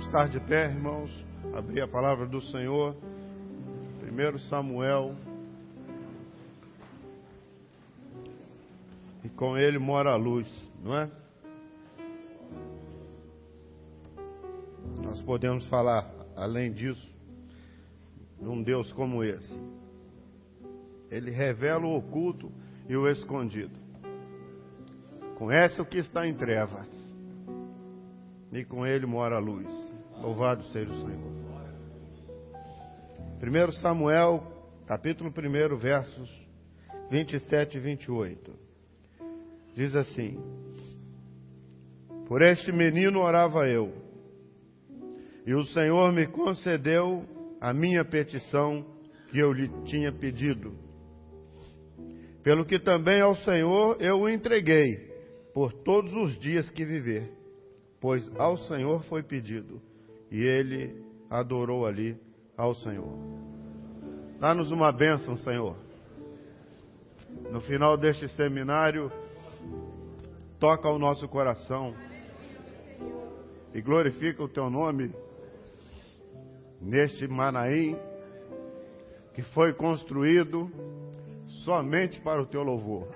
Vamos estar de pé, irmãos, abrir a palavra do Senhor, 1 Samuel, e com ele mora a luz, não é? Nós podemos falar, além disso, de um Deus como esse. Ele revela o oculto e o escondido. Conhece o que está em trevas, e com ele mora a luz. Louvado seja o Senhor. 1 Samuel, capítulo 1, versos 27 e 28. Diz assim: Por este menino orava eu, e o Senhor me concedeu a minha petição que eu lhe tinha pedido. Pelo que também ao Senhor eu o entreguei por todos os dias que viver, pois ao Senhor foi pedido, e ele adorou ali ao Senhor. Dá-nos uma bênção, Senhor. No final deste seminário, toca o nosso coração e glorifica o Teu nome neste Manaim que foi construído somente para o Teu louvor.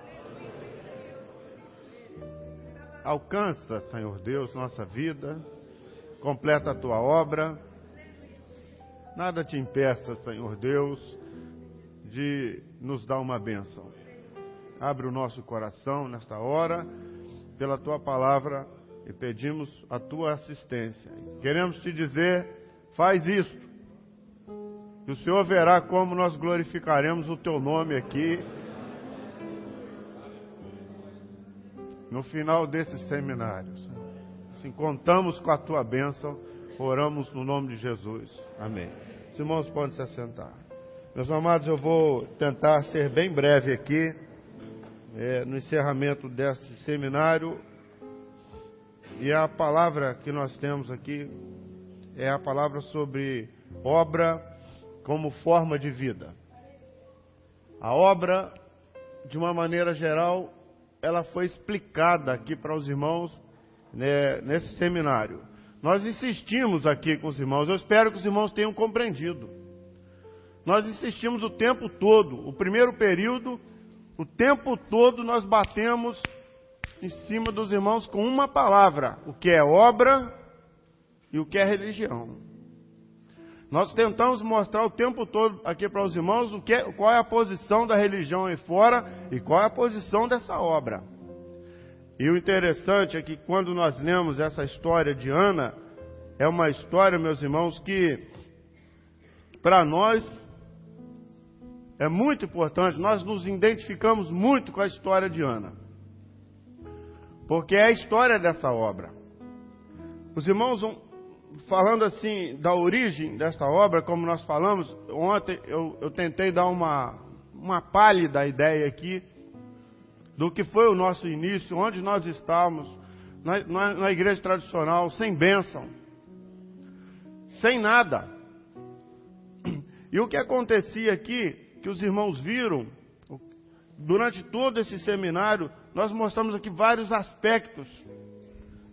Alcança, Senhor Deus, nossa vida, completa a Tua obra. Nada te impeça, Senhor Deus, de nos dar uma bênção. Abre o nosso coração nesta hora, pela Tua palavra, e pedimos a Tua assistência. Queremos te dizer, faz isto, e o Senhor verá como nós glorificaremos o Teu nome aqui, no final desse seminário. Assim, contamos com a Tua bênção, oramos no nome de Jesus. Amém. Os irmãos podem se assentar. Meus amados, eu vou tentar ser bem breve aqui, no encerramento desse seminário. E a palavra que nós temos aqui é a palavra sobre obra como forma de vida. A obra, de uma maneira geral, ela foi explicada aqui para os irmãos, né, nesse seminário. Nós insistimos aqui com os irmãos, eu espero que os irmãos tenham compreendido. Nós insistimos o tempo todo, o primeiro período, o tempo todo nós batemos em cima dos irmãos com uma palavra: o que é obra e o que é religião. Nós tentamos mostrar o tempo todo aqui para os irmãos qual é a posição da religião aí fora e qual é a posição dessa obra. E o interessante é que quando nós lemos essa história de Ana, é uma história, meus irmãos, que para nós é muito importante. Nós nos identificamos muito com a história de Ana, porque é a história dessa obra. Os irmãos vão falando assim da origem desta obra, como nós falamos ontem, eu tentei dar uma pálida ideia aqui do que foi o nosso início, onde nós estávamos, na igreja tradicional, sem bênção, sem nada. E o que acontecia aqui, que os irmãos viram, durante todo esse seminário, nós mostramos aqui vários aspectos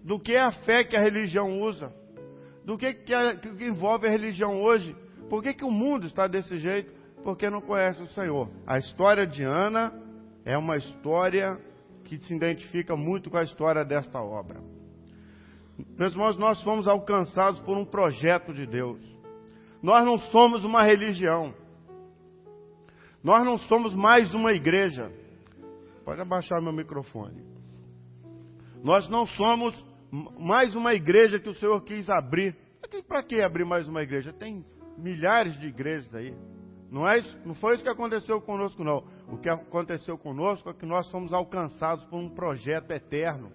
do que é a fé que a religião usa, do que envolve a religião hoje. Por que o mundo está desse jeito? Porque não conhece o Senhor. A história de Ana é uma história que se identifica muito com a história desta obra. Meus irmãos, nós fomos alcançados por um projeto de Deus. Nós não somos uma religião. Nós não somos mais uma igreja. Pode abaixar meu microfone. Nós não somos mais uma igreja que o Senhor quis abrir. Para que abrir mais uma igreja? Tem milhares de igrejas aí. Não foi isso que aconteceu conosco, não. O que aconteceu conosco é que nós fomos alcançados por um projeto eterno.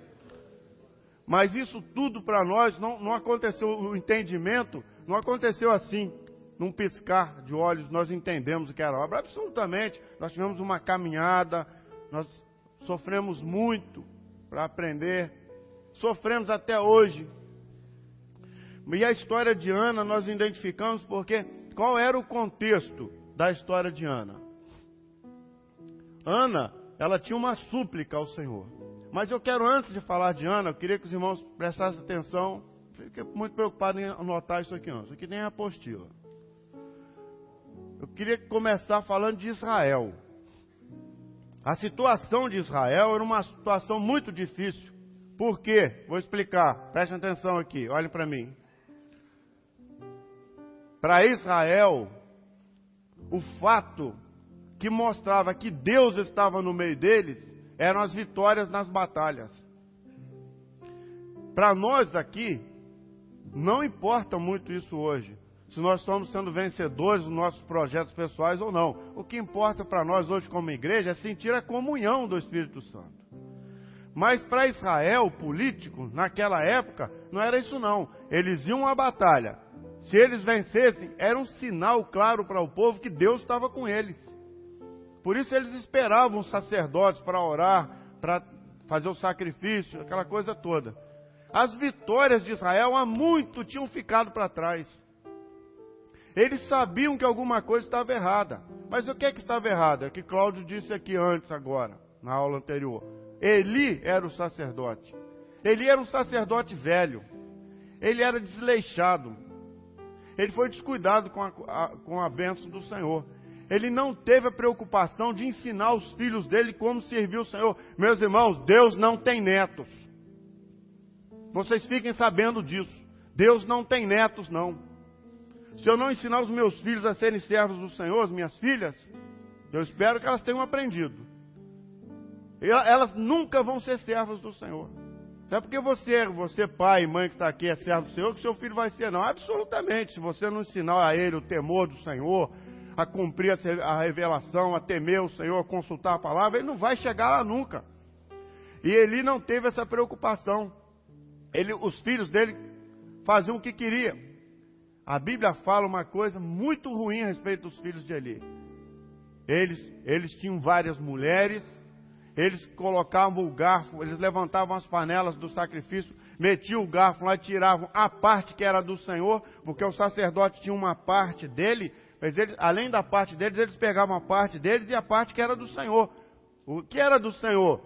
Mas isso tudo para nós não aconteceu, o entendimento não aconteceu assim, num piscar de olhos. Nós entendemos o que era a obra, absolutamente. Nós tivemos uma caminhada, nós sofremos muito para aprender, sofremos até hoje. E a história de Ana nós identificamos porque qual era o contexto da história de Ana? Ana, ela tinha uma súplica ao Senhor. Mas eu quero, antes de falar de Ana, eu queria que os irmãos prestassem atenção, fiquei muito preocupado em anotar isso aqui não. Isso aqui nem é apostila. Eu queria começar falando de Israel. A situação de Israel era uma situação muito difícil. Por quê? Vou explicar. Prestem atenção aqui. Olhem para mim. Para Israel, o fato que mostrava que Deus estava no meio deles eram as vitórias nas batalhas. Para nós aqui, não importa muito isso hoje. Se nós estamos sendo vencedores dos nossos projetos pessoais ou não. O que importa para nós hoje como igreja é sentir a comunhão do Espírito Santo. Mas para Israel, político, naquela época, não era isso não. Eles iam à batalha. Se eles vencessem, era um sinal claro para o povo que Deus estava com eles. Por isso eles esperavam os sacerdotes para orar, para fazer o sacrifício, aquela coisa toda. As vitórias de Israel há muito tinham ficado para trás. Eles sabiam que alguma coisa estava errada. Mas o que é que estava errado? É o que Cláudio disse aqui antes agora, na aula anterior. Eli era o sacerdote. Eli era um sacerdote velho. Ele era desleixado. Ele foi descuidado com a bênção do Senhor. Ele não teve a preocupação de ensinar os filhos dele como servir o Senhor. Meus irmãos, Deus não tem netos. Vocês fiquem sabendo disso. Deus não tem netos, não. Se eu não ensinar os meus filhos a serem servos do Senhor, as minhas filhas, eu espero que elas tenham aprendido. Elas nunca vão ser servas do Senhor. Não é porque você pai e mãe que está aqui é servo do Senhor, que seu filho vai ser, não. Absolutamente. Se você não ensinar a ele o temor do Senhor, a cumprir a revelação, a temer o Senhor, a consultar a palavra, ele não vai chegar lá nunca. E Eli não teve essa preocupação. Os filhos dele faziam o que queriam. A Bíblia fala uma coisa muito ruim a respeito dos filhos de Eli. Eles tinham várias mulheres, eles colocavam o garfo, eles levantavam as panelas do sacrifício, metiam o garfo lá e tiravam a parte que era do Senhor, porque o sacerdote tinha uma parte dele, mas além da parte deles, eles pegavam a parte deles e a parte que era do Senhor. O que era do Senhor?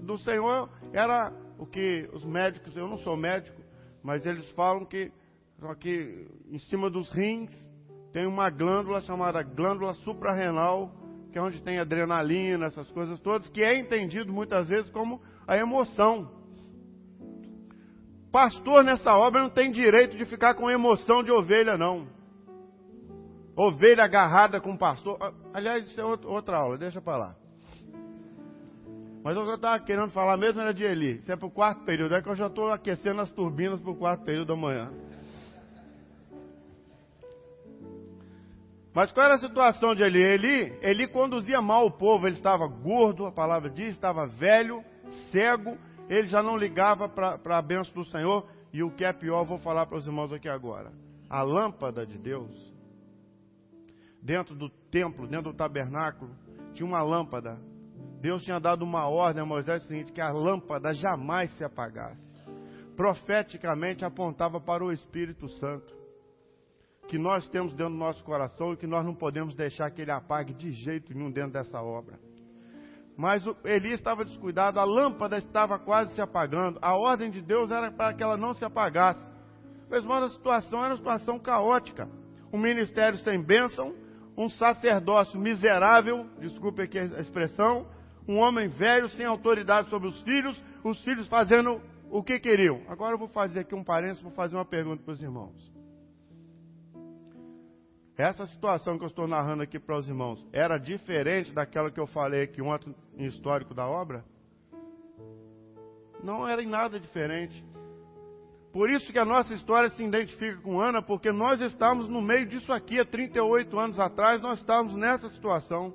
Do Senhor era o que os médicos, eu não sou médico, mas eles falam que em cima dos rins tem uma glândula chamada glândula suprarrenal, que é onde tem adrenalina, essas coisas todas, que é entendido muitas vezes como a emoção. Pastor nessa obra não tem direito de ficar com emoção de ovelha, não. Ovelha agarrada com pastor. Aliás, isso é outra aula, deixa para lá. Mas eu já estava querendo falar mesmo, era de Eli. Isso é para o quarto período, é que eu já estou aquecendo as turbinas para o quarto período da manhã. Mas qual era a situação de Eli? Eli conduzia mal o povo, ele estava gordo, a palavra diz, estava velho, cego, ele já não ligava para a bênção do Senhor. E o que é pior, vou falar para os irmãos aqui agora. A lâmpada de Deus, dentro do templo, dentro do tabernáculo, tinha uma lâmpada. Deus tinha dado uma ordem a Moisés, seguinte, que a lâmpada jamais se apagasse. Profeticamente apontava para o Espírito Santo, que nós temos dentro do nosso coração e que nós não podemos deixar que ele apague de jeito nenhum dentro dessa obra. Mas Eli estava descuidado, a lâmpada estava quase se apagando, a ordem de Deus era para que ela não se apagasse. Mas a situação era uma situação caótica, um ministério sem bênção, um sacerdócio miserável, desculpe aqui a expressão, um homem velho sem autoridade sobre os filhos fazendo o que queriam. Agora eu vou fazer aqui um parênteses, vou fazer uma pergunta para os irmãos. Essa situação que eu estou narrando aqui para os irmãos, era diferente daquela que eu falei aqui ontem em histórico da obra? Não era em nada diferente. Por isso que a nossa história se identifica com Ana, porque nós estávamos no meio disso aqui, há 38 anos atrás, nós estávamos nessa situação.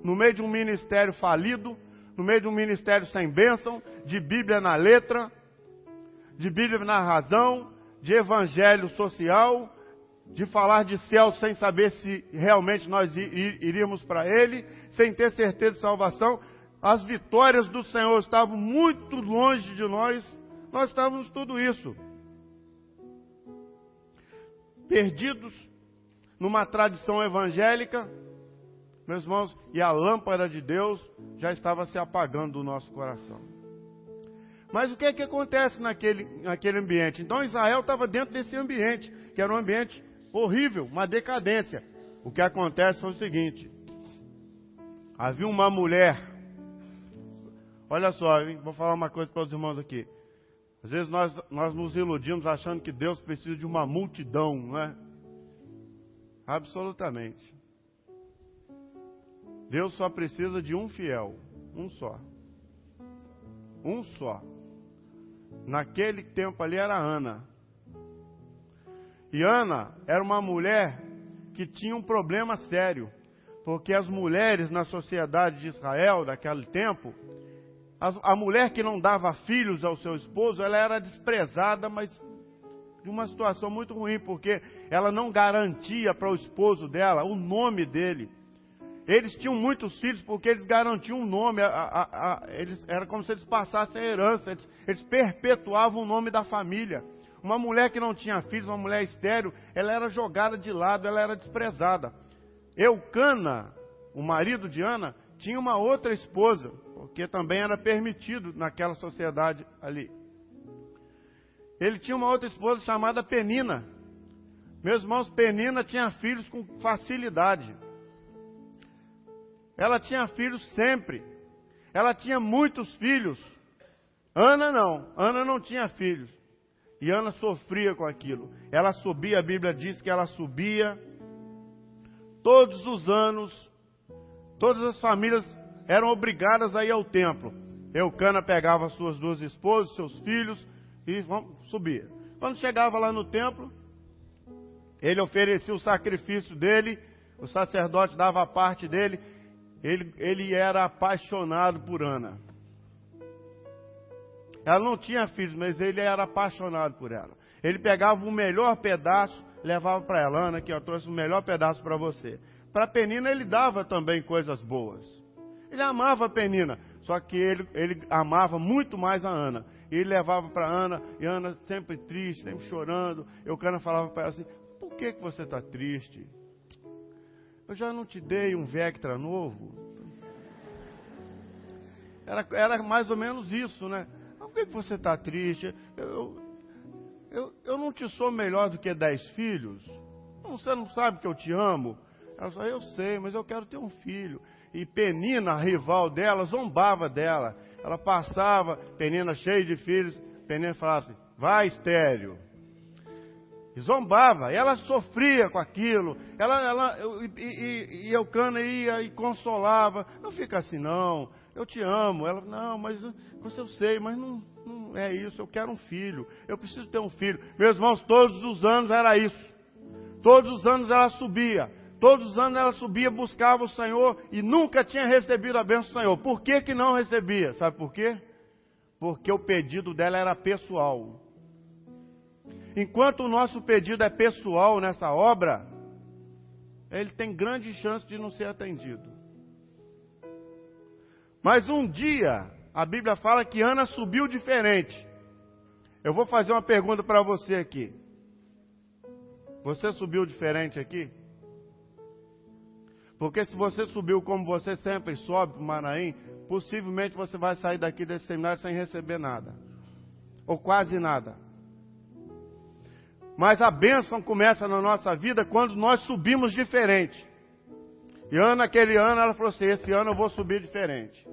No meio de um ministério falido, no meio de um ministério sem bênção, de Bíblia na letra, de Bíblia na razão, de evangelho social, de falar de céu sem saber se realmente nós iríamos para ele, sem ter certeza de salvação. As vitórias do Senhor estavam muito longe de nós estávamos tudo isso. Perdidos numa tradição evangélica, meus irmãos, e a lâmpada de Deus já estava se apagando do nosso coração. Mas o que é que acontece naquele ambiente? Então Israel estava dentro desse ambiente, que era um ambiente horrível, uma decadência. O que acontece foi o seguinte: havia uma mulher. Olha só, hein? Vou falar uma coisa para os irmãos aqui. Às vezes nós nos iludimos achando que Deus precisa de uma multidão, não é? Absolutamente. Deus só precisa de um fiel, um só. Um só. Naquele tempo ali era Ana. E Ana era uma mulher que tinha um problema sério, porque as mulheres na sociedade de Israel daquele tempo, a mulher que não dava filhos ao seu esposo, ela era desprezada, mas de uma situação muito ruim, porque ela não garantia para o esposo dela o nome dele. Eles tinham muitos filhos porque eles garantiam um nome, era como se eles passassem a herança, eles perpetuavam o nome da família. Uma mulher que não tinha filhos, uma mulher estéril, ela era jogada de lado, ela era desprezada. Eucana, o marido de Ana, tinha uma outra esposa, porque também era permitido naquela sociedade ali. Ele tinha uma outra esposa chamada Penina. Meus irmãos, Penina tinha filhos com facilidade. Ela tinha filhos sempre. Ela tinha muitos filhos. Ana não tinha filhos. E Ana sofria com aquilo. Ela subia, a Bíblia diz que ela subia todos os anos. Todas as famílias eram obrigadas a ir ao templo. Eucana pegava suas duas esposas, seus filhos e subia. Quando chegava lá no templo, ele oferecia o sacrifício dele, o sacerdote dava a parte dele. Ele era apaixonado por Ana. Ela não tinha filhos, mas ele era apaixonado por ela. Ele pegava o melhor pedaço, levava para ela. Ana, aqui eu trouxe o melhor pedaço para você. Para Penina ele dava também coisas boas. Ele amava a Penina, só que ele amava muito mais a Ana. E ele levava para Ana, e Ana sempre triste, sempre chorando. Eucana falava para ela assim: por que você está triste? Eu já não te dei um Vectra novo? Era mais ou menos isso, né? Por que você está triste? Eu não te sou melhor do que 10 filhos? Você não sabe que eu te amo? Ela falou: eu sei, mas eu quero ter um filho. E Penina, a rival dela, zombava dela. Ela passava, Penina cheia de filhos, Penina falava assim: vai, estéril. E zombava, ela sofria com aquilo, e Eucana ia e consolava: não fica assim não, eu te amo. Ela: não, mas eu sei, mas não é isso, eu quero um filho, eu preciso ter um filho. Meus irmãos, todos os anos era isso, todos os anos ela subia, buscava o Senhor e nunca tinha recebido a bênção do Senhor. Por que não recebia? Sabe por quê? Porque o pedido dela era pessoal. Enquanto o nosso pedido é pessoal nessa obra, ele tem grande chance de não ser atendido. Mas um dia, a Bíblia fala que Ana subiu diferente. Eu vou fazer uma pergunta para você aqui. Você subiu diferente aqui? Porque se você subiu como você sempre sobe para o Manaim, possivelmente você vai sair daqui desse seminário sem receber nada. Ou quase nada. Mas a bênção começa na nossa vida quando nós subimos diferente. E Ana, aquele ano, ela falou assim: esse ano eu vou subir diferente.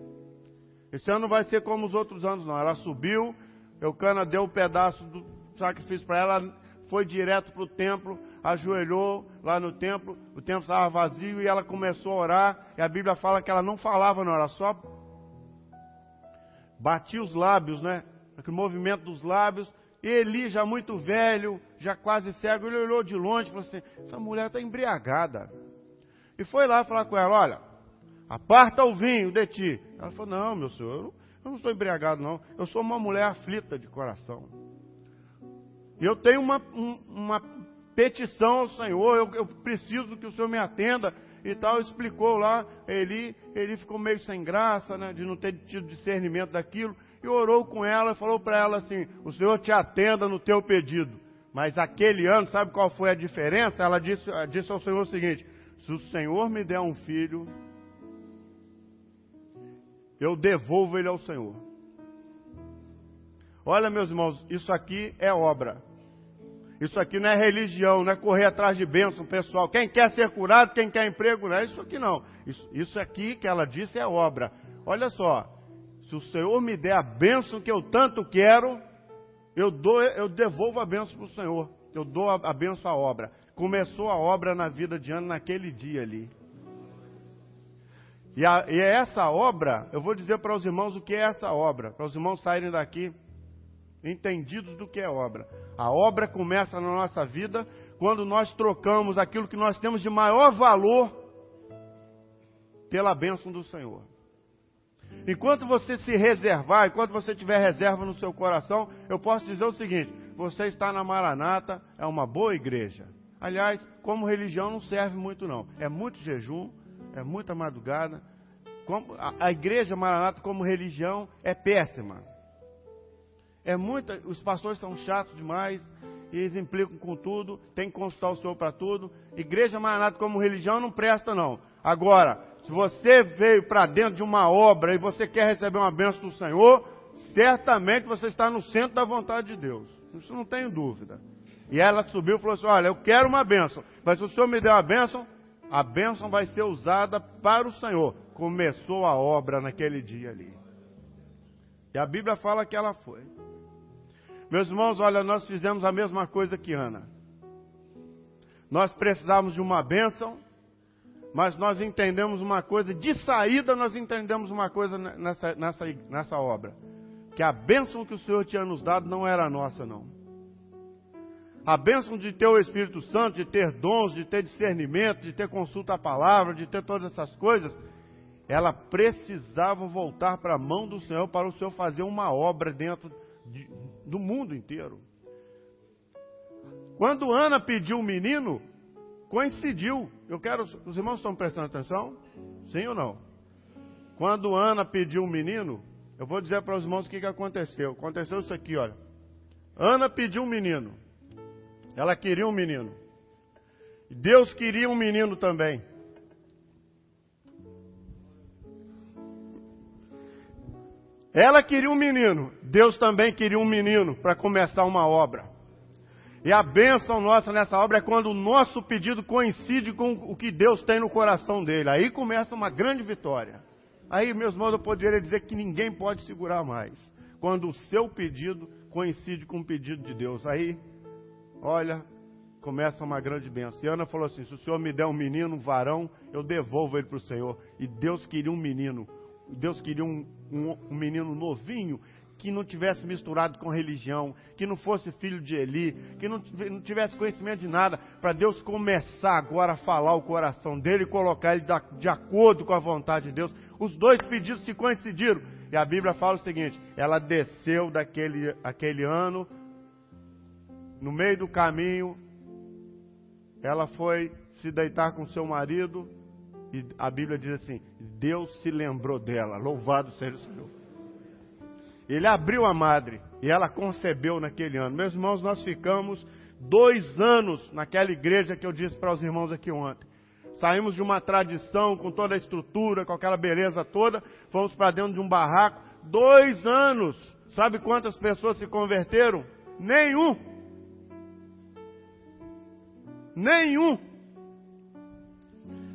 Esse ano não vai ser como os outros anos não. Ela subiu, Eucana deu um pedaço do sacrifício para ela, foi direto para o templo, ajoelhou lá no templo, o templo estava vazio e ela começou a orar. E a Bíblia fala que ela não falava não, ela só batia os lábios, né? Aquele movimento dos lábios. E Eli, já muito velho, já quase cego, ele olhou de longe e falou assim: essa mulher está embriagada. E foi lá falar com ela: olha, aparta o vinho de ti. Ela falou: não, meu senhor, eu não estou embriagado não, eu sou uma mulher aflita de coração. E eu tenho uma petição ao Senhor, eu preciso que o Senhor me atenda e tal. Explicou lá, Eli ficou meio sem graça, né, de não ter tido discernimento daquilo. E orou com ela, falou para ela assim: o Senhor te atenda no teu pedido. Mas aquele ano, sabe qual foi a diferença? Ela disse ao Senhor o seguinte: se o Senhor me der um filho, eu devolvo ele ao Senhor. Olha, meus irmãos, isso aqui é obra. Isso aqui não é religião, não é correr atrás de bênção, pessoal. Quem quer ser curado, quem quer emprego, não é isso aqui não. Isso aqui que ela disse é obra. Olha só, se o Senhor me der a bênção que eu tanto quero, eu devolvo a bênção para o Senhor. Eu dou a bênção à obra. Começou a obra na vida de Ana naquele dia ali. E essa obra, eu vou dizer para os irmãos o que é essa obra, para os irmãos saírem daqui entendidos do que é obra. A obra começa na nossa vida quando nós trocamos aquilo que nós temos de maior valor pela bênção do Senhor. Enquanto você se reservar, enquanto você tiver reserva no seu coração, eu posso dizer o seguinte: você está na Maranata, é uma boa igreja. Aliás, como religião não serve muito não. É muito jejum, é muita madrugada. A igreja Maranata como religião é péssima. Os pastores são chatos demais, eles implicam com tudo, tem que consultar o Senhor para tudo. Igreja Maranata como religião não presta não. Agora, se você veio para dentro de uma obra e você quer receber uma bênção do Senhor, certamente você está no centro da vontade de Deus. Isso não tenho dúvida. E ela subiu e falou assim: olha, eu quero uma bênção, mas se o Senhor me der uma bênção, a bênção vai ser usada para o Senhor. Começou a obra naquele dia ali. E a Bíblia fala que ela foi. Meus irmãos, olha, nós fizemos a mesma coisa que Ana. Nós precisávamos de uma bênção, mas nós entendemos uma coisa, de saída nós entendemos uma coisa nessa obra. Que a bênção que o Senhor tinha nos dado não era nossa, não. A bênção de ter o Espírito Santo, de ter dons, de ter discernimento, de ter consulta à palavra, de ter todas essas coisas, ela precisava voltar para a mão do Senhor para o Senhor fazer uma obra dentro do mundo inteiro. Quando Ana pediu um menino, coincidiu. Os irmãos estão prestando atenção? Sim ou não? Quando Ana pediu um menino, eu vou dizer para os irmãos o que aconteceu. Aconteceu isso aqui, olha. Ana pediu um menino. Ela queria um menino. Deus queria um menino também. Ela queria um menino. Deus também queria um menino para começar uma obra. E a bênção nossa nessa obra é quando o nosso pedido coincide com o que Deus tem no coração dele. Aí começa uma grande vitória. Aí, meus irmãos, eu poderia dizer que ninguém pode segurar mais. Quando o seu pedido coincide com o pedido de Deus. Aí, olha, começa uma grande bênção. E Ana falou assim: se o Senhor me der um menino, um varão, eu devolvo ele para o Senhor. E Deus queria um menino. Deus queria um menino novinho, que não tivesse misturado com religião, que não fosse filho de Eli, que não tivesse conhecimento de nada, para Deus começar agora a falar o coração dele e colocar ele de acordo com a vontade de Deus. Os dois pedidos se coincidiram. E a Bíblia fala o seguinte: ela desceu aquele ano, no meio do caminho, ela foi se deitar com seu marido, e a Bíblia diz assim: Deus se lembrou dela, louvado seja o Senhor. Ele abriu a madre e ela concebeu naquele ano. Meus irmãos, nós ficamos 2 anos naquela igreja que eu disse para os irmãos aqui ontem. Saímos de uma tradição com toda a estrutura, com aquela beleza toda, fomos para dentro de um barraco. 2 anos. Sabe quantas pessoas se converteram? Nenhum.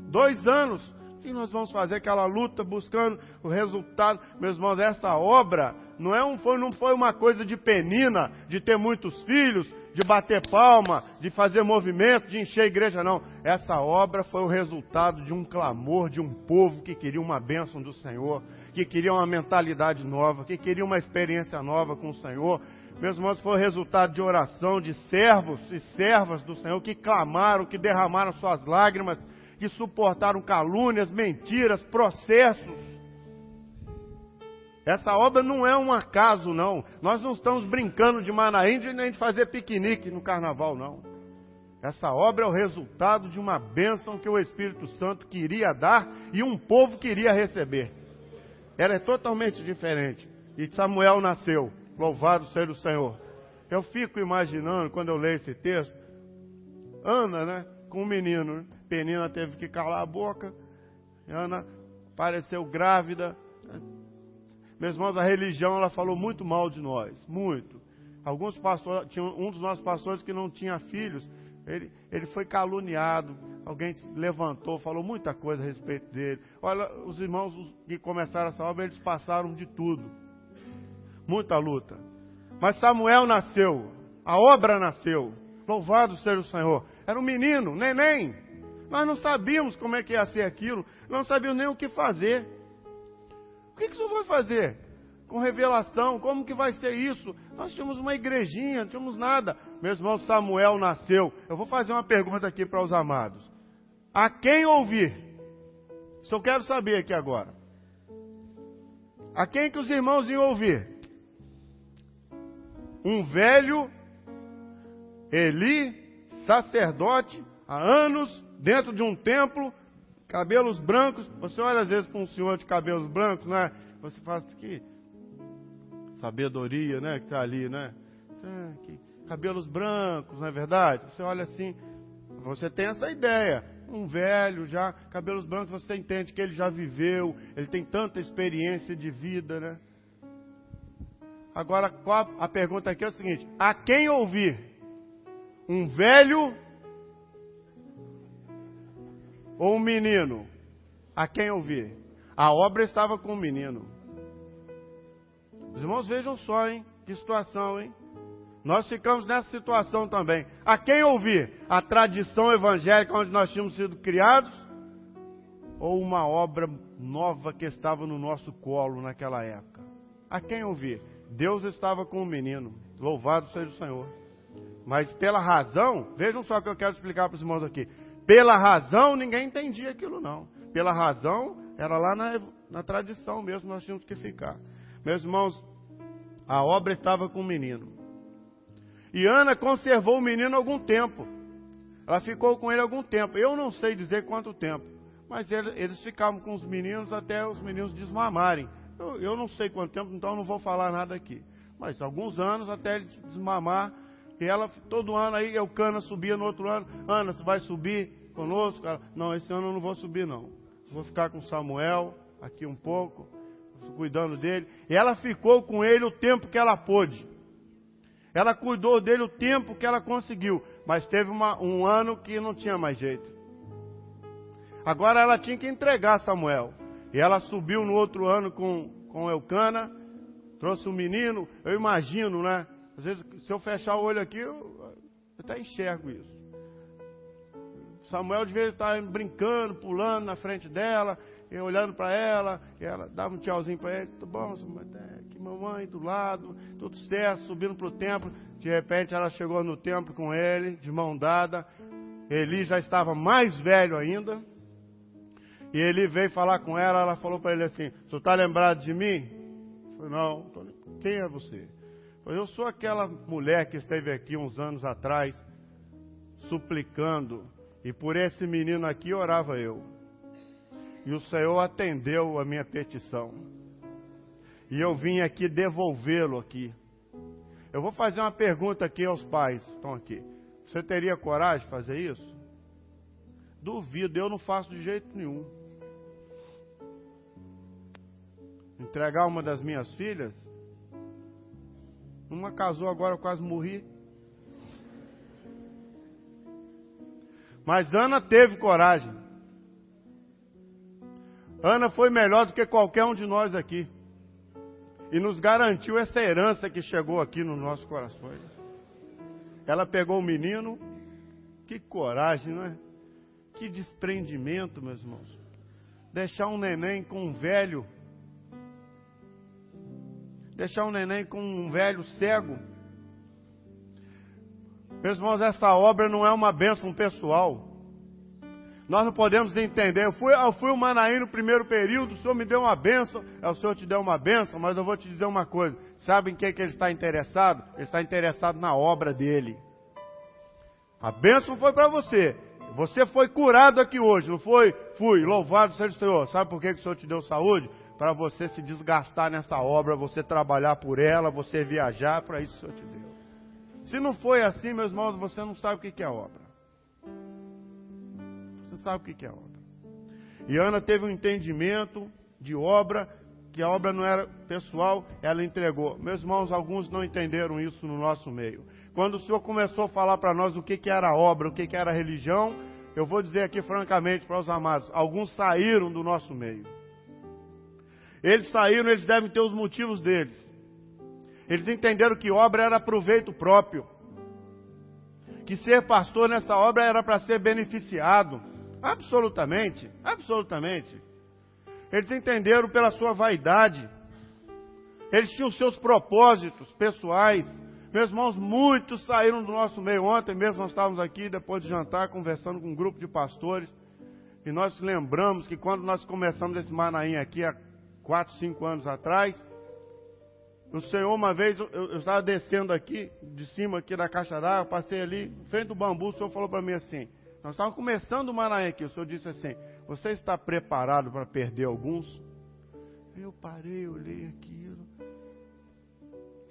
2 anos. E nós vamos fazer aquela luta buscando o resultado. Meus irmãos, essa obra não foi uma coisa de penina, de ter muitos filhos, de bater palma, de fazer movimento, de encher a igreja, não. Essa obra foi o resultado de um clamor de um povo que queria uma bênção do Senhor, que queria uma mentalidade nova, que queria uma experiência nova com o Senhor. Meus irmãos, foi o resultado de oração de servos e servas do Senhor que clamaram, que derramaram suas lágrimas, que suportaram calúnias, mentiras, processos. Essa obra não é um acaso, não. Nós não estamos brincando de Manaíndia nem de fazer piquenique no carnaval, não. Essa obra é o resultado de uma bênção que o Espírito Santo queria dar e um povo queria receber. Ela é totalmente diferente. E Samuel nasceu. Louvado seja o Senhor. Eu fico imaginando, quando eu leio esse texto, Ana, né, com um menino, né? Penina teve que calar a boca. Ana pareceu grávida. Meus irmãos, a religião, ela falou muito mal de nós, muito. Alguns pastores, tinha um dos nossos pastores que não tinha filhos, ele foi caluniado, alguém levantou, falou muita coisa a respeito dele. Olha, os irmãos que começaram essa obra, eles passaram de tudo. Muita luta. Mas Samuel nasceu, a obra nasceu. Louvado seja o Senhor. Era um menino, neném. Nós não sabíamos como é que ia ser aquilo, não sabíamos nem o que fazer. O que o senhor vai fazer? Com revelação, como que vai ser isso? Nós tínhamos uma igrejinha, não tínhamos nada. Meu irmão Samuel nasceu. Eu vou fazer uma pergunta aqui para os amados. A quem ouvir? Isso eu quero saber aqui agora. A quem que os irmãos iam ouvir? Um velho Eli, sacerdote, há anos, dentro de um templo, cabelos brancos. Você olha às vezes para um senhor de cabelos brancos, né? Você fala assim, que sabedoria, né? Que está ali, né? Que cabelos brancos, não é verdade? Você olha assim, você tem essa ideia. Um velho já, cabelos brancos, você entende que ele já viveu, ele tem tanta experiência de vida, né? Agora, a pergunta aqui é o seguinte: a quem ouvir? Um velho ou um menino? A quem ouvir? A obra estava com o menino. Os irmãos vejam só, hein? Que situação, hein? Nós ficamos nessa situação também. A quem ouvir? A tradição evangélica onde nós tínhamos sido criados? Ou uma obra nova que estava no nosso colo naquela época? A quem ouvir? Deus estava com o menino. Louvado seja o Senhor. Mas pela razão, vejam só o que eu quero explicar para os irmãos aqui. Pela razão, ninguém entendia aquilo não. Pela razão, era lá na tradição mesmo, nós tínhamos que ficar. Meus irmãos, a obra estava com o menino. E Ana conservou o menino algum tempo. Ela ficou com ele algum tempo. Eu não sei dizer quanto tempo. Mas eles ficavam com os meninos até os meninos desmamarem. Eu não sei quanto tempo, então não vou falar nada aqui. Mas alguns anos até ele desmamar. E ela, todo ano, aí Eucana subia no outro ano. Ana, você vai subir conosco? Ela, não, esse ano eu não vou subir não. Vou ficar com Samuel aqui um pouco, cuidando dele. E ela ficou com ele o tempo que ela pôde. Ela cuidou dele o tempo que ela conseguiu. Mas teve um ano que não tinha mais jeito. Agora ela tinha que entregar Samuel. E ela subiu no outro ano com Eucana. Trouxe um menino. Eu imagino, né? Às vezes, se eu fechar o olho aqui, eu até enxergo isso. Samuel, de vez, estava brincando, pulando na frente dela, e olhando para ela, e ela dava um tchauzinho para ele. Tudo bom, Samuel? Aqui, mamãe do lado, tudo certo, subindo para o templo. De repente, ela chegou no templo com ele, de mão dada. Eli já estava mais velho ainda. E Eli veio falar com ela, ela falou para ele assim: "Você está lembrado de mim?" Eu falei: "Não, quem é você?" Eu sou aquela mulher que esteve aqui uns anos atrás, suplicando, e por esse menino aqui orava eu. E o Senhor atendeu a minha petição. E eu vim aqui devolvê-lo aqui. Eu vou fazer uma pergunta aqui aos pais que estão aqui. Você teria coragem de fazer isso? Duvido, eu não faço de jeito nenhum. Entregar uma das minhas filhas? Uma casou agora, eu quase morri. Mas Ana teve coragem. Ana foi melhor do que qualquer um de nós aqui. E nos garantiu essa herança que chegou aqui nos nossos corações. Ela pegou o menino. Que coragem, não é? Que desprendimento, meus irmãos. Deixar um neném com um velho. Deixar um neném com um velho cego. Meus irmãos, essa obra não é uma bênção pessoal. Nós não podemos entender. Eu fui o Manaí no primeiro período, o Senhor me deu uma bênção, o Senhor te deu uma bênção, mas eu vou te dizer uma coisa. Sabe em que ele está interessado? Ele está interessado na obra dele. A bênção foi para você. Você foi curado aqui hoje, não foi? Fui, louvado seja o Senhor. Sabe por que o Senhor te deu saúde? Para você se desgastar nessa obra, você trabalhar por ela, você viajar, para isso o Senhor te deu. Se não foi assim, meus irmãos, você não sabe o que é obra. Você sabe o que é obra. E Ana teve um entendimento de obra, que a obra não era pessoal, ela entregou. Meus irmãos, alguns não entenderam isso no nosso meio. Quando o Senhor começou a falar para nós o que era a obra, o que era a religião, eu vou dizer aqui francamente para os amados, alguns saíram do nosso meio. Eles saíram, eles devem ter os motivos deles. Eles entenderam que obra era proveito próprio. Que ser pastor nessa obra era para ser beneficiado. Absolutamente, absolutamente. Eles entenderam pela sua vaidade. Eles tinham seus propósitos pessoais. Meus irmãos, muitos saíram do nosso meio. Ontem mesmo nós estávamos aqui, depois de jantar, conversando com um grupo de pastores. E nós lembramos que quando nós começamos esse Manaim aqui, há 4, 5 anos atrás, o Senhor, uma vez, eu estava descendo aqui, de cima aqui da caixa d'água, passei ali, em frente do bambu, o Senhor falou para mim assim, nós estávamos começando o Manaim aqui, o Senhor disse assim, você está preparado para perder alguns? Eu parei, olhei aquilo.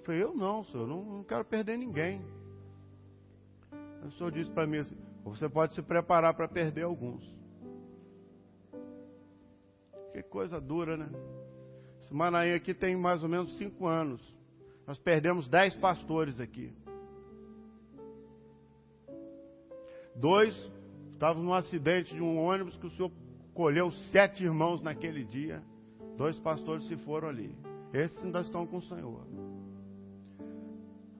Falei, eu não, Senhor, não quero perder ninguém. O Senhor disse para mim assim, você pode se preparar para perder alguns. Que coisa dura, né? Esse Manaim aqui tem mais ou menos 5 anos. Nós perdemos 10 pastores aqui. 2 estavam num acidente de um ônibus que o Senhor colheu 7 irmãos naquele dia. 2 pastores se foram ali. Esses ainda estão com o Senhor.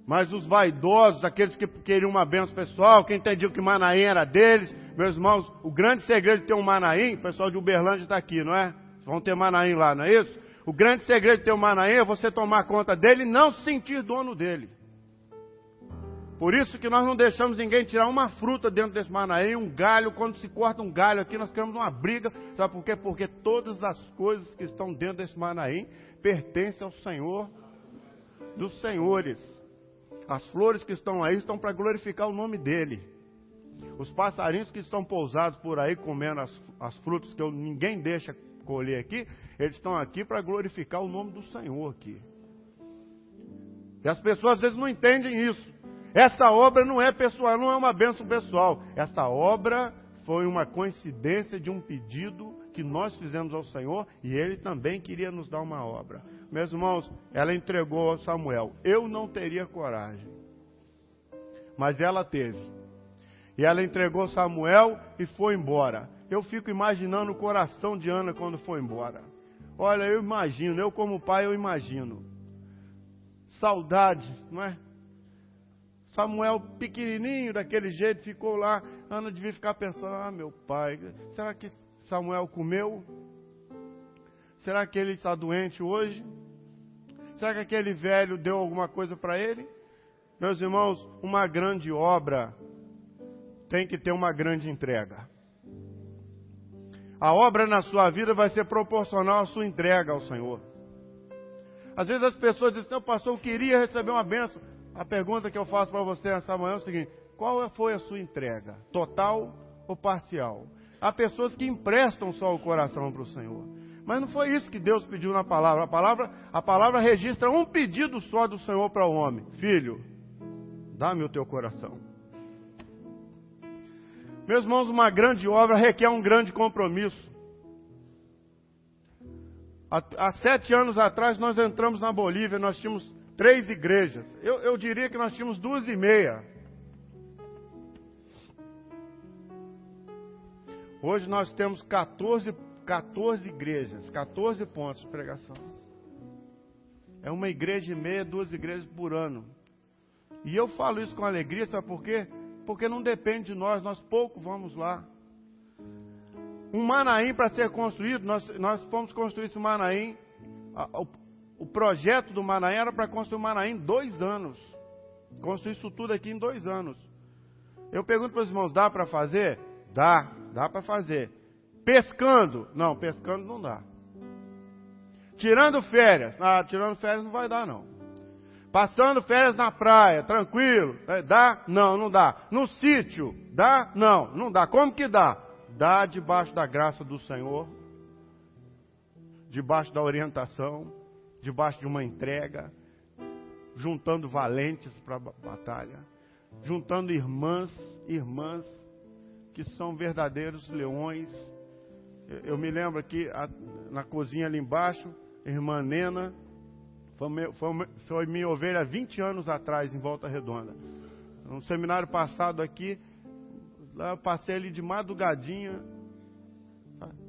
Mas os vaidosos, aqueles que queriam uma bênção pessoal, que entendiam que Manaim era deles, meus irmãos, o grande segredo de ter um Manaim, o pessoal de Uberlândia está aqui, não é? Vão ter Manaim lá, não é isso? O grande segredo de ter um Manaim é você tomar conta dele e não se sentir dono dele. Por isso que nós não deixamos ninguém tirar uma fruta dentro desse Manaim, um galho. Quando se corta um galho aqui, nós criamos uma briga. Sabe por quê? Porque todas as coisas que estão dentro desse Manaim pertencem ao Senhor dos senhores. As flores que estão aí estão para glorificar o nome dele. Os passarinhos que estão pousados por aí comendo as frutas que ninguém deixa colher aqui, eles estão aqui para glorificar o nome do Senhor aqui. E as pessoas às vezes não entendem isso. Essa obra não é pessoal, não é uma bênção pessoal. Essa obra foi uma coincidência de um pedido que nós fizemos ao Senhor e Ele também queria nos dar uma obra. Meus irmãos, ela entregou ao Samuel. Eu não teria coragem, mas ela teve. E ela entregou Samuel e foi embora. Eu fico imaginando o coração de Ana quando foi embora. Olha, eu imagino, eu como pai, eu imagino. Saudade, não é? Samuel pequenininho, daquele jeito, ficou lá. Ana devia ficar pensando, meu pai, será que Samuel comeu? Será que ele está doente hoje? Será que aquele velho deu alguma coisa para ele? Meus irmãos, uma grande obra tem que ter uma grande entrega. A obra na sua vida vai ser proporcional à sua entrega ao Senhor. Às vezes as pessoas dizem, pastor, eu queria receber uma bênção. A pergunta que eu faço para você essa manhã é o seguinte, qual foi a sua entrega? Total ou parcial? Há pessoas que emprestam só o coração para o Senhor. Mas não foi isso que Deus pediu na palavra. A palavra registra um pedido só do Senhor para o homem. Filho, dá-me o teu coração. Meus irmãos, uma grande obra requer um grande compromisso. Há 7 anos atrás nós entramos na Bolívia, nós tínhamos 3 igrejas. Eu diria que nós tínhamos 2,5. Hoje nós temos 14 igrejas, 14 pontos de pregação. É uma igreja e meia, 2 igrejas por ano. E eu falo isso com alegria, sabe por quê? Porque não depende de nós pouco vamos lá. Um Manaim para ser construído, nós fomos construir esse Manaim. O projeto do Manaim era para construir o Manaim em 2 anos. Construir isso tudo aqui em 2 anos. Eu pergunto para os irmãos, dá para fazer? Dá para fazer. Pescando? Não, pescando não dá. Tirando férias? Tirando férias não vai dar não. Passando férias na praia, tranquilo, dá? Não dá. No sítio, dá? Não dá. Como que dá? Dá debaixo da graça do Senhor, debaixo da orientação, debaixo de uma entrega, juntando valentes para a batalha, juntando irmãs que são verdadeiros leões. Eu me lembro aqui, na cozinha ali embaixo, Irmã Nena, foi minha ovelha há 20 anos atrás, em Volta Redonda. No seminário passado aqui, lá eu passei ali de madrugadinha,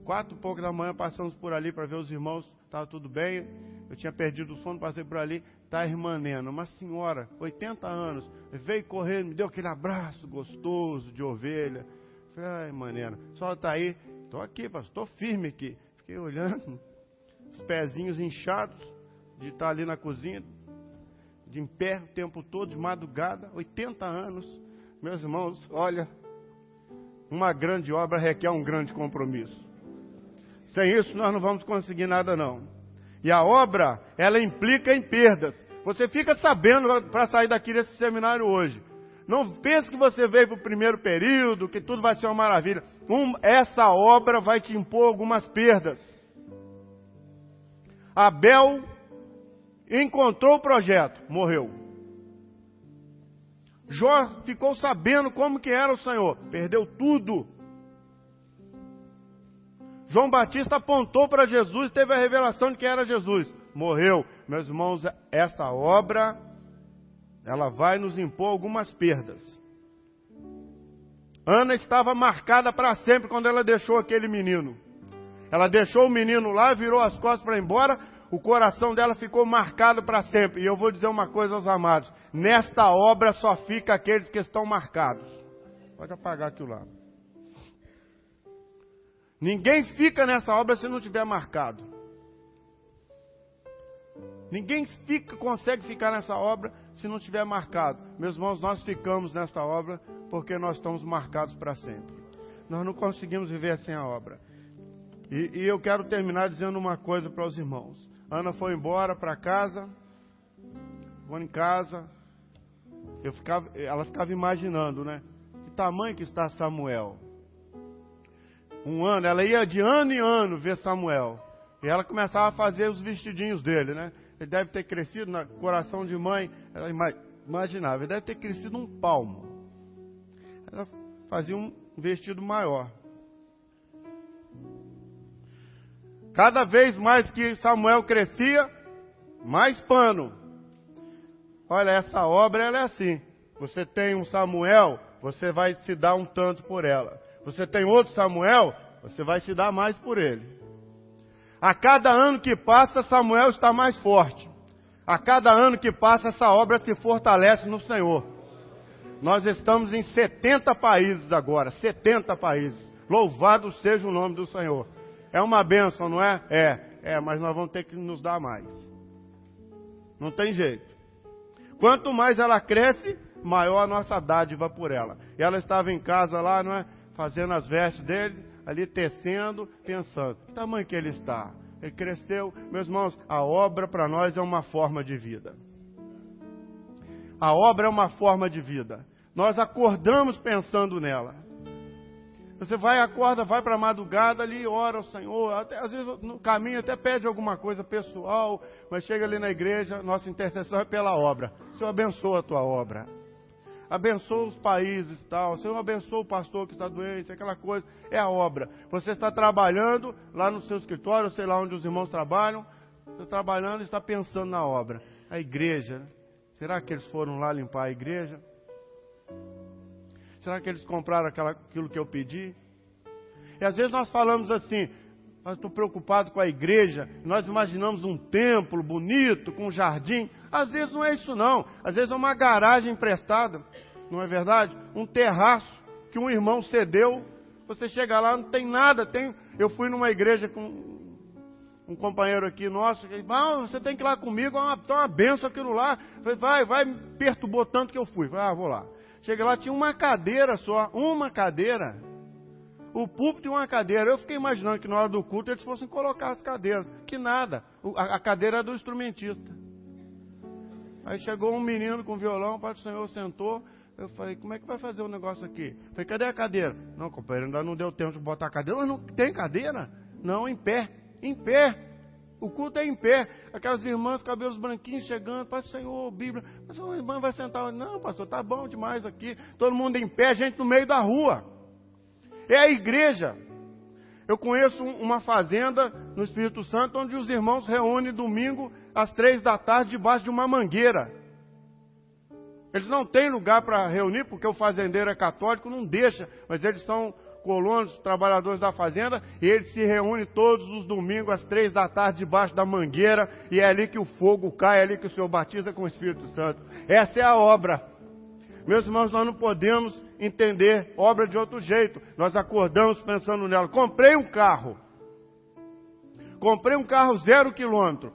4 e pouco da manhã, passamos por ali para ver os irmãos, estava tudo bem. Eu tinha perdido o sono, passei por ali, está a irmã Nena, uma senhora, 80 anos, veio correndo, me deu aquele abraço gostoso de ovelha. Falei, ai, irmã Nena, a senhora está aí? Estou aqui, pastor, estou firme aqui. Fiquei olhando, os pezinhos inchados, de estar ali na cozinha, de em pé o tempo todo, de madrugada, 80 anos. Meus irmãos, olha, uma grande obra requer um grande compromisso. Sem isso nós não vamos conseguir nada não. E a obra, ela implica em perdas. Você fica sabendo para sair daqui desse seminário hoje. Não pense que você veio para o primeiro período, que tudo vai ser uma maravilha. Essa obra vai te impor algumas perdas. Abel encontrou o projeto, morreu. Jó ficou sabendo como que era o Senhor, perdeu tudo. João Batista apontou para Jesus, teve a revelação de que era Jesus, morreu. Meus irmãos, essa obra, ela vai nos impor algumas perdas. Ana estava marcada para sempre quando ela deixou aquele menino. Ela deixou o menino lá, virou as costas para ir embora, o coração dela ficou marcado para sempre. E eu vou dizer uma coisa aos amados, nesta obra só fica aqueles que estão marcados. Pode apagar aquilo lá. Ninguém fica nessa obra se não tiver marcado. Ninguém consegue ficar nessa obra se não tiver marcado. Meus irmãos, nós ficamos nessa obra porque nós estamos marcados para sempre. Nós não conseguimos viver sem a obra. E eu quero terminar dizendo uma coisa para os irmãos. Ana foi embora para casa. Vou em casa. Ela ficava imaginando, né? Que tamanho que está Samuel. Um ano, ela ia de ano em ano ver Samuel. E ela começava a fazer os vestidinhos dele, né? Ele deve ter crescido, no coração de mãe, ela imaginava, ele deve ter crescido um palmo. Ela fazia um vestido maior. Cada vez mais que Samuel crescia, mais pano. Olha, essa obra ela é assim. Você tem um Samuel, você vai se dar um tanto por ela. Você tem outro Samuel, você vai se dar mais por ele. A cada ano que passa, Samuel está mais forte. A cada ano que passa, essa obra se fortalece no Senhor. Nós estamos em 70 países agora, 70 países. Louvado seja o nome do Senhor. É uma bênção, não é? Mas nós vamos ter que nos dar mais. Não tem jeito. Quanto mais ela cresce, maior a nossa dádiva por ela. E ela estava em casa lá, não é? Fazendo as vestes dele, ali tecendo, pensando, que tamanho que ele está? Ele cresceu. Meus irmãos, a obra para nós é uma forma de vida. A obra é uma forma de vida. Nós acordamos pensando nela. Você acorda, vai para a madrugada ali, ora ao Senhor, até, às vezes no caminho até pede alguma coisa pessoal, mas chega ali na igreja, nossa intercessão é pela obra. Senhor, abençoa a tua obra. Abençoa os países e tal. Senhor, abençoa o pastor que está doente, aquela coisa. É a obra. Você está trabalhando lá no seu escritório, sei lá onde os irmãos trabalham. Está trabalhando e está pensando na obra. A igreja. Será que eles foram lá limpar a igreja? Será que eles compraram aquilo que eu pedi? E às vezes nós falamos assim, mas estou preocupado com a igreja. Nós imaginamos um templo bonito, com um jardim. Às vezes não é isso não. Às vezes é uma garagem emprestada. Não é verdade? Um terraço que um irmão cedeu. Você chega lá, não tem nada. Eu fui numa igreja com um companheiro aqui nosso. Ele falou, você tem que ir lá comigo. É uma benção aquilo lá. Vai, me perturbou tanto que eu fui. Falei, vou lá. Cheguei lá, tinha uma cadeira só. Uma cadeira. O púlpito e uma cadeira. Eu fiquei imaginando que na hora do culto eles fossem colocar as cadeiras. Que nada. A cadeira é do instrumentista. Aí chegou um menino com violão, o Pai do Senhor sentou. Eu falei, como é que vai fazer o negócio aqui? Eu falei, cadê a cadeira? Não, companheiro, ainda não deu tempo de botar a cadeira. Mas não tem cadeira? Não, em pé. Em pé. O culto é em pé. Aquelas irmãs, cabelos branquinhos chegando. Pai do Senhor, Bíblia. Mas a irmã vai sentar. Não, pastor, tá bom demais aqui. Todo mundo em pé, gente no meio da rua. É a igreja. Eu conheço uma fazenda no Espírito Santo onde os irmãos reúnem domingo às 3 da tarde debaixo de uma mangueira. Eles não têm lugar para reunir porque o fazendeiro é católico, não deixa, mas eles são colonos, trabalhadores da fazenda, e eles se reúnem todos os domingos às 3 da tarde debaixo da mangueira, e é ali que o fogo cai, é ali que o Senhor batiza com o Espírito Santo. Essa é a obra. Meus irmãos, nós não podemos entender obra de outro jeito. Nós acordamos pensando nela. Comprei um carro 0 quilômetro.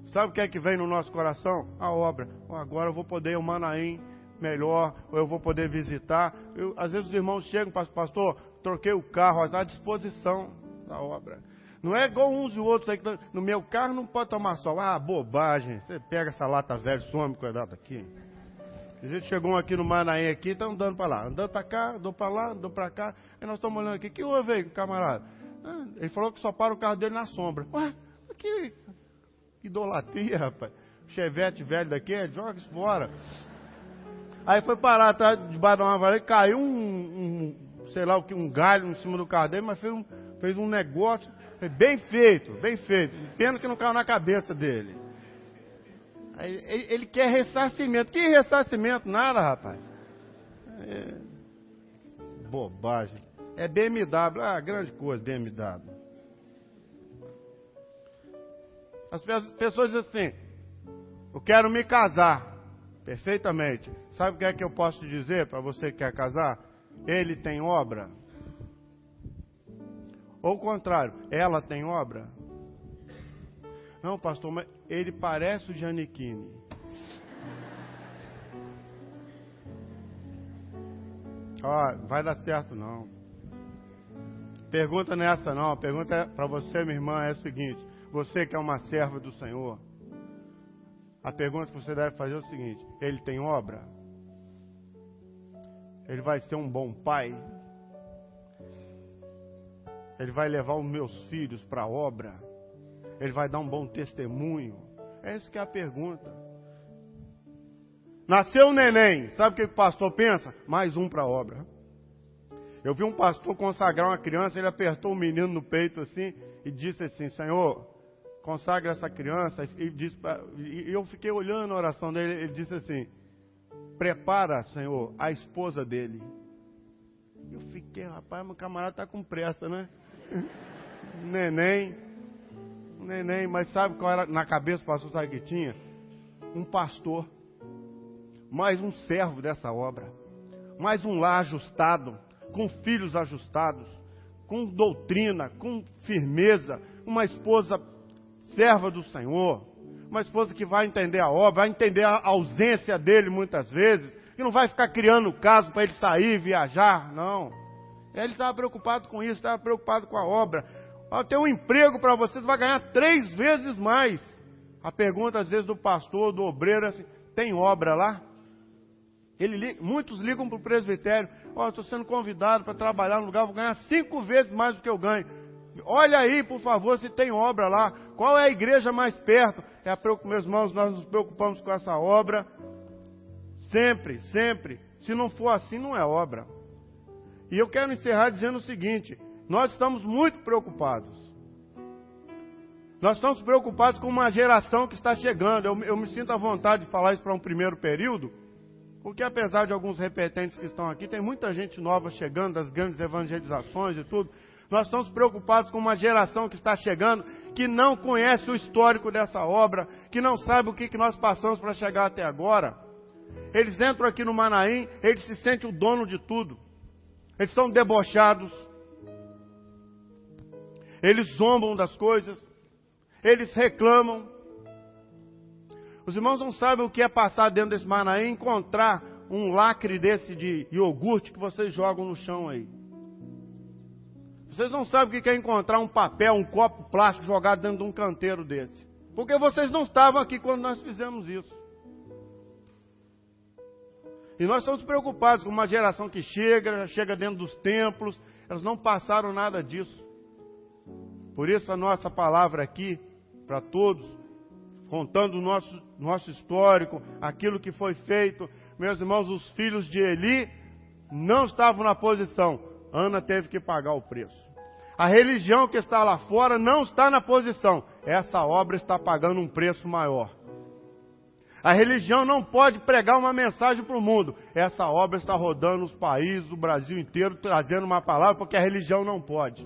Sabe o que é que vem no nosso coração? A obra. Agora eu vou poder ir ao Manaim melhor, ou eu vou poder visitar. Às vezes os irmãos chegam, pastor, troquei o carro, à disposição da obra. Não é igual uns e outros aí, que no meu carro não pode tomar sol. Bobagem. Você pega essa lata velha, some, cuidado aqui. A gente chegou aqui no Manaim, aqui, está andando para lá, andando para cá, andou para lá, andou para cá. Aí nós estamos olhando aqui, que houve aí, camarada? Ele falou que só para o carro dele na sombra. Ué, que idolatria, rapaz. Chevette velho daqui, joga isso fora. Aí foi parar atrás, debaixo de uma varanda, caiu sei lá o que, um galho em cima do carro dele, mas fez um negócio, bem feito. Pena que não caiu na cabeça dele. Ele quer ressarcimento. Que ressarcimento? Nada, rapaz. Bobagem. É BMW. Grande coisa, BMW. As pessoas dizem assim, eu quero me casar. Perfeitamente. Sabe o que é que eu posso te dizer para você que quer casar? Ele tem obra. Ou o contrário, ela tem obra. Não, pastor, mas ele parece o Giannichini. Vai dar certo não. Pergunta não é essa não. A pergunta é para você, minha irmã, é a seguinte. Você que é uma serva do Senhor. A pergunta que você deve fazer é o seguinte. Ele tem obra? Ele vai ser um bom pai? Ele vai levar os meus filhos para a obra? Ele vai dar um bom testemunho? É isso que é a pergunta. Nasceu um neném. Sabe o que o pastor pensa? Mais um para a obra. Eu vi um pastor consagrar uma criança. Ele apertou o menino no peito assim e disse assim, Senhor, consagra essa criança. E eu fiquei olhando a oração dele. Ele disse assim, prepara, Senhor, a esposa dele. Eu fiquei, rapaz, meu camarada está com pressa, né? Neném, mas sabe qual era na cabeça do pastor, sabe que tinha? Um pastor, mais um servo dessa obra, mais um lar ajustado, com filhos ajustados, com doutrina, com firmeza, uma esposa serva do Senhor, uma esposa que vai entender a obra, vai entender a ausência dele muitas vezes, que não vai ficar criando caso para ele sair, viajar, não. Ele estava preocupado com isso, estava preocupado com a obra. Tem um emprego para você vai ganhar 3 vezes mais. A pergunta às vezes do pastor, do obreiro, é assim, tem obra lá? Muitos ligam para o presbitério, estou sendo convidado para trabalhar no lugar, vou ganhar 5 vezes mais do que eu ganho. Olha aí, por favor, se tem obra lá. Qual é a igreja mais perto? Meus irmãos, nós nos preocupamos com essa obra. Sempre. Se não for assim, não é obra. E eu quero encerrar dizendo o seguinte, nós estamos muito preocupados. Nós estamos preocupados com uma geração que está chegando. Eu me sinto à vontade de falar isso para um primeiro período, porque apesar de alguns repetentes que estão aqui, tem muita gente nova chegando, das grandes evangelizações e tudo. Nós estamos preocupados com uma geração que está chegando, que não conhece o histórico dessa obra, que não sabe o que nós passamos para chegar até agora. Eles entram aqui no Manaim, eles se sentem o dono de tudo. Eles são debochados. Eles zombam das coisas. Eles reclamam. Os irmãos não sabem o que é passar dentro desse Manaim e encontrar um lacre desse de iogurte que vocês jogam no chão aí. Vocês não sabem o que é encontrar um papel, um copo plástico jogado dentro de um canteiro desse. Porque vocês não estavam aqui quando nós fizemos isso. E nós estamos preocupados com uma geração que chega dentro dos templos. Elas não passaram nada disso. Por isso a nossa palavra aqui, para todos, contando o nosso histórico, aquilo que foi feito. Meus irmãos, os filhos de Eli não estavam na posição. Ana teve que pagar o preço. A religião que está lá fora não está na posição. Essa obra está pagando um preço maior. A religião não pode pregar uma mensagem para o mundo. Essa obra está rodando os países, o Brasil inteiro, trazendo uma palavra, porque a religião não pode.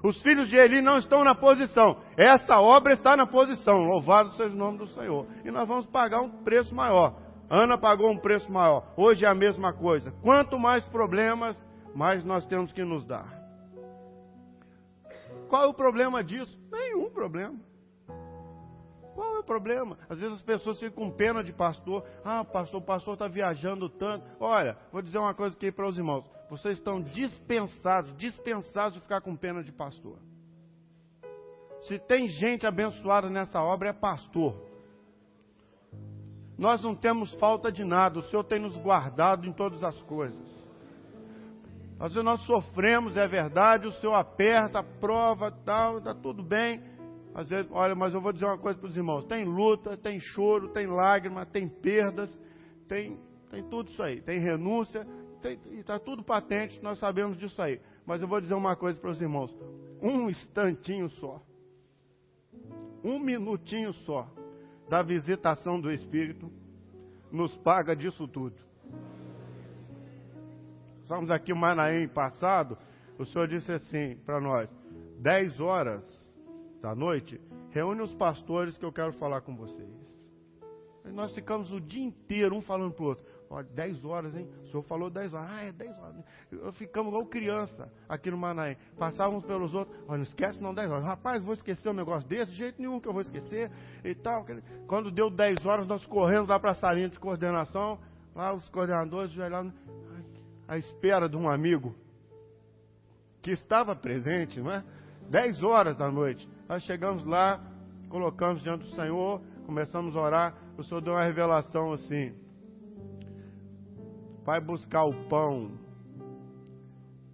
Os filhos de Eli não estão na posição. Essa obra está na posição. Louvado seja o nome do Senhor. E nós vamos pagar um preço maior. Ana pagou um preço maior. Hoje é a mesma coisa. Quanto mais problemas, mais nós temos que nos dar. Qual é o problema disso? Nenhum problema. Qual é o problema? Às vezes as pessoas ficam com pena de pastor. Ah, pastor, o pastor está viajando tanto. Olha, vou dizer uma coisa aqui para os irmãos. Vocês estão dispensados de ficar com pena de pastor. Se tem gente abençoada nessa obra, é pastor. Nós não temos falta de nada. O Senhor tem nos guardado em todas as coisas. Às vezes nós sofremos, é verdade, o Senhor aperta, prova, tal, está tudo bem. Às vezes, olha, mas eu vou dizer uma coisa para os irmãos. Tem luta, tem choro, tem lágrima, tem perdas, tem tudo isso aí. Tem renúncia, está tudo patente, nós sabemos disso aí. Mas eu vou dizer uma coisa para os irmãos. Um instantinho só, um minutinho só, da visitação do Espírito, nos paga disso tudo. Estamos aqui em Manaém passado, o Senhor disse assim para nós, 10 horas da noite, reúne os pastores que eu quero falar com vocês. E nós ficamos o dia inteiro, um falando para o outro. Olha, 10 horas, hein? O senhor falou 10 horas. Ah, é 10 horas. Ficamos igual criança aqui no Manaém. Passávamos pelos outros. Olha, não esquece não 10 horas. Rapaz, vou esquecer um negócio desse? De jeito nenhum que eu vou esquecer. E tal. Quando deu 10 horas, nós corremos lá para a salinha de coordenação. Lá os coordenadores lá à espera de um amigo que estava presente, não é? 10 horas da noite. Nós chegamos lá, colocamos diante do Senhor, começamos a orar. O Senhor deu uma revelação assim. Vai buscar o pão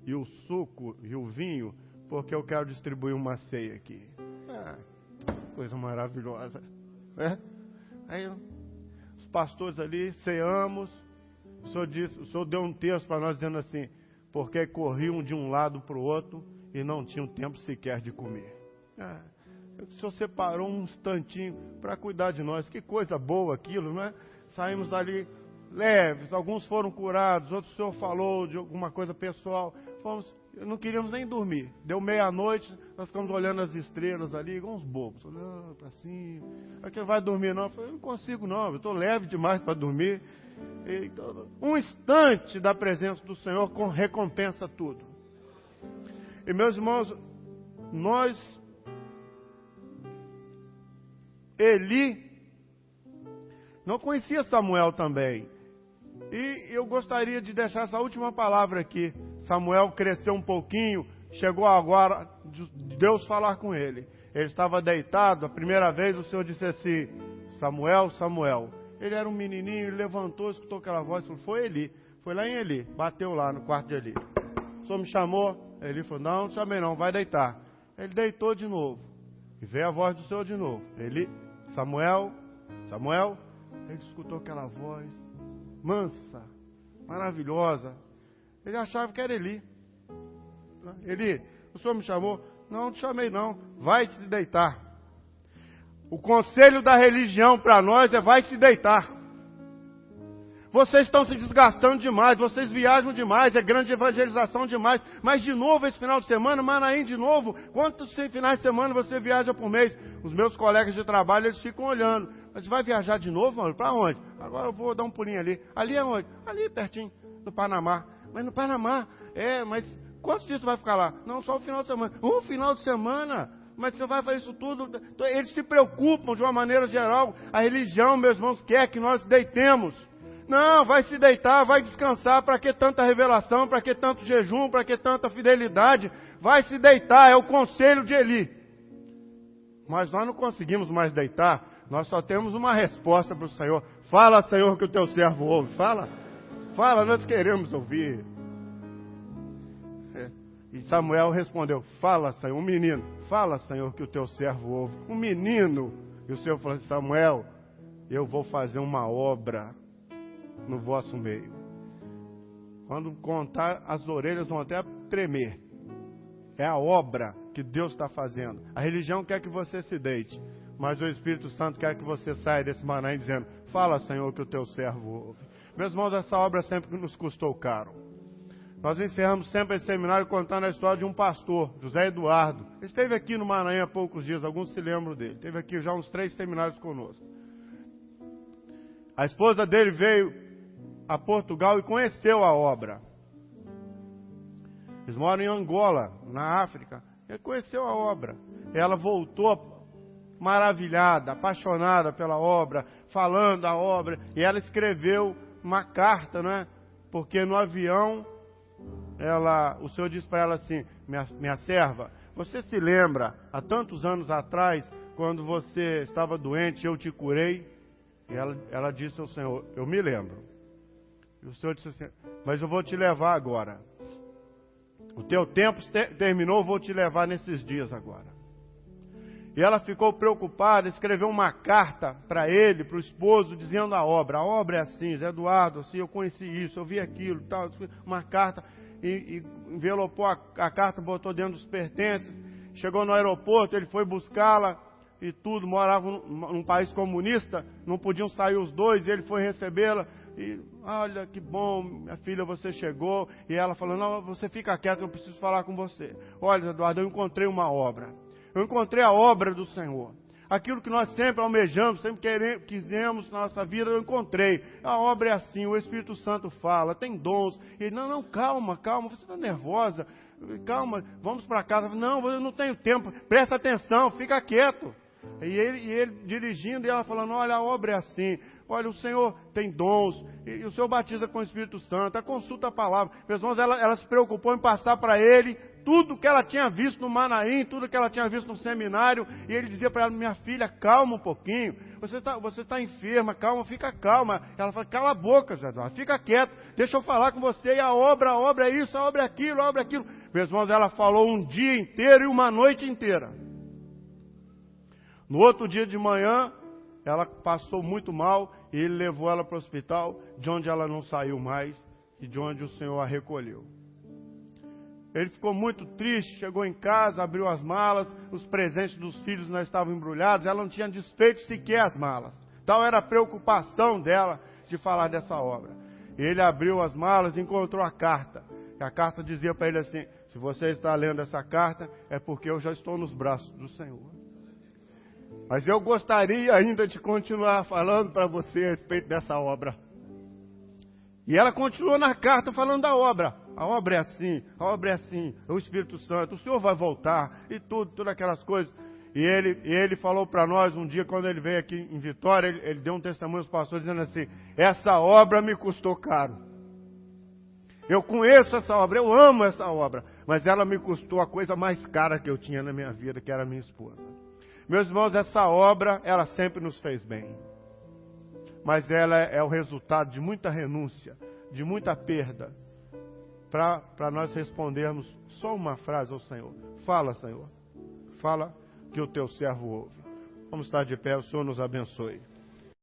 e o suco e o vinho, porque eu quero distribuir uma ceia aqui. Ah, coisa maravilhosa. Né? Aí os pastores ali, ceamos. O Senhor deu um texto para nós dizendo assim, porque corriam de um lado para o outro e não tinham tempo sequer de comer. Ah, o Senhor separou um instantinho para cuidar de nós. Que coisa boa aquilo, não é? Saímos dali leves, alguns foram curados, outros o Senhor falou de alguma coisa pessoal. Não queríamos nem dormir. Deu meia-noite, nós ficamos olhando as estrelas ali, igual uns bobos, olhando para cima. Aqui não vai dormir não. Eu falei, não consigo não, eu estou leve demais para dormir. Então, um instante da presença do Senhor recompensa tudo. E meus irmãos, Eli não conhecia Samuel também. E eu gostaria de deixar essa última palavra aqui. Samuel cresceu um pouquinho, chegou agora de Deus falar com ele. Ele estava deitado, a primeira vez o Senhor disse assim, Samuel, Samuel. Ele era um menininho, ele levantou, escutou aquela voz, falou, foi Eli. Foi lá em Eli, bateu lá no quarto de Eli. O Senhor me chamou, Eli falou, não chamei não, vai deitar. Ele deitou de novo, e veio a voz do Senhor de novo. Eli, Samuel, Samuel. Ele escutou aquela voz mansa, maravilhosa. Ele achava que era Eli. Eli, o Senhor me chamou? Não te chamei não, vai se deitar. O conselho da religião para nós é vai se deitar. Vocês estão se desgastando demais, vocês viajam demais, é grande evangelização demais. Mas de novo esse final de semana, Manaém de novo. Quantos finais de semana você viaja por mês? Os meus colegas de trabalho, eles ficam olhando. Mas vai viajar de novo, mano? Para onde? Agora eu vou dar um pulinho ali. Ali é onde? Ali pertinho, no Panamá. Mas no Panamá, mas quantos dias você vai ficar lá? Não, só o final de semana. Um final de semana? Mas você vai fazer isso tudo? Eles se preocupam de uma maneira geral. A religião, meus irmãos, quer que nós deitemos. Não, vai se deitar, vai descansar. Para que tanta revelação? Para que tanto jejum? Para que tanta fidelidade? Vai se deitar, é o conselho de Eli. Mas nós não conseguimos mais deitar. Nós só temos uma resposta para o Senhor. Fala, Senhor, que o teu servo ouve. Fala, fala, nós queremos ouvir. E Samuel respondeu, fala, Senhor, um menino. Fala, Senhor, que o teu servo ouve. Um menino. E o Senhor falou assim, Samuel, eu vou fazer uma obra no vosso meio. Quando contar, as orelhas vão até tremer. É a obra que Deus está fazendo. A religião quer que você se deite, mas o Espírito Santo quer que você saia desse Manaim dizendo: fala, Senhor, que o teu servo ouve. Meus irmãos, essa obra sempre nos custou caro. Nós encerramos sempre esse seminário contando a história de um pastor, José Eduardo. Ele esteve aqui no Maranhão há poucos dias, alguns se lembram dele. Esteve aqui já uns 3 seminários conosco. A esposa dele veio a Portugal e conheceu a obra. Eles moram em Angola, na África. Ele conheceu a obra. Ela voltou maravilhada, apaixonada pela obra, falando da obra. E ela escreveu uma carta, não é? Porque no avião, o Senhor disse para ela assim: minha serva, você se lembra, há tantos anos atrás, quando você estava doente, eu te curei? E ela disse ao Senhor: eu me lembro. E o Senhor disse assim: mas eu vou te levar agora. O teu tempo terminou, eu vou te levar nesses dias agora. E ela ficou preocupada, escreveu uma carta para ele, para o esposo, dizendo a obra. A obra é assim, Zé Eduardo, assim, eu conheci isso, eu vi aquilo, tal. Uma carta, e envelopou a carta, botou dentro dos pertences. Chegou no aeroporto, ele foi buscá-la e tudo. Morava num país comunista, não podiam sair os dois, e ele foi recebê-la. E, olha, que bom, minha filha, você chegou. E ela falou: não, você fica quieto, eu preciso falar com você. Olha, Eduardo, eu encontrei uma obra. Eu encontrei a obra do Senhor. Aquilo que nós sempre almejamos, sempre quisemos na nossa vida, eu encontrei. A obra é assim, o Espírito Santo fala, tem dons. E ele: não, calma, você está nervosa. Calma, vamos para casa. Não, eu não tenho tempo, presta atenção, fica quieto. E ele dirigindo, e ela falando: olha, a obra é assim. Olha, o Senhor tem dons, e o Senhor batiza com o Espírito Santo, consulta a palavra. Meus irmãos, ela se preocupou em passar para ele tudo que ela tinha visto no Manaim, tudo que ela tinha visto no seminário, e ele dizia para ela: minha filha, calma um pouquinho, você está enferma, calma, fica calma. Ela fala: cala a boca, Zé Eduardo, fica quieto, deixa eu falar com você, e a obra é isso, a obra é aquilo, a obra é aquilo. Meus irmãos, ela falou um dia inteiro e uma noite inteira. No outro dia de manhã, ela passou muito mal, e ele levou ela para o hospital, de onde ela não saiu mais, e de onde o Senhor a recolheu. Ele ficou muito triste, chegou em casa, abriu as malas, os presentes dos filhos não estavam embrulhados, ela não tinha desfeito sequer as malas. Tal era a preocupação dela de falar dessa obra. Ele abriu as malas e encontrou a carta. E a carta dizia para ele assim: se você está lendo essa carta, é porque eu já estou nos braços do Senhor. Mas eu gostaria ainda de continuar falando para você a respeito dessa obra. E ela continuou na carta falando da obra. A obra é assim, a obra é assim, o Espírito Santo, o Senhor vai voltar, e todas aquelas coisas. E ele falou para nós um dia, quando ele veio aqui em Vitória, ele deu um testemunho aos pastores dizendo assim: essa obra me custou caro. Eu conheço essa obra, eu amo essa obra, mas ela me custou a coisa mais cara que eu tinha na minha vida, que era a minha esposa. Meus irmãos, essa obra, ela sempre nos fez bem. Mas ela é o resultado de muita renúncia, de muita perda, para nós respondermos só uma frase ao Senhor: fala, Senhor, fala que o teu servo ouve. Vamos estar de pé, o Senhor nos abençoe.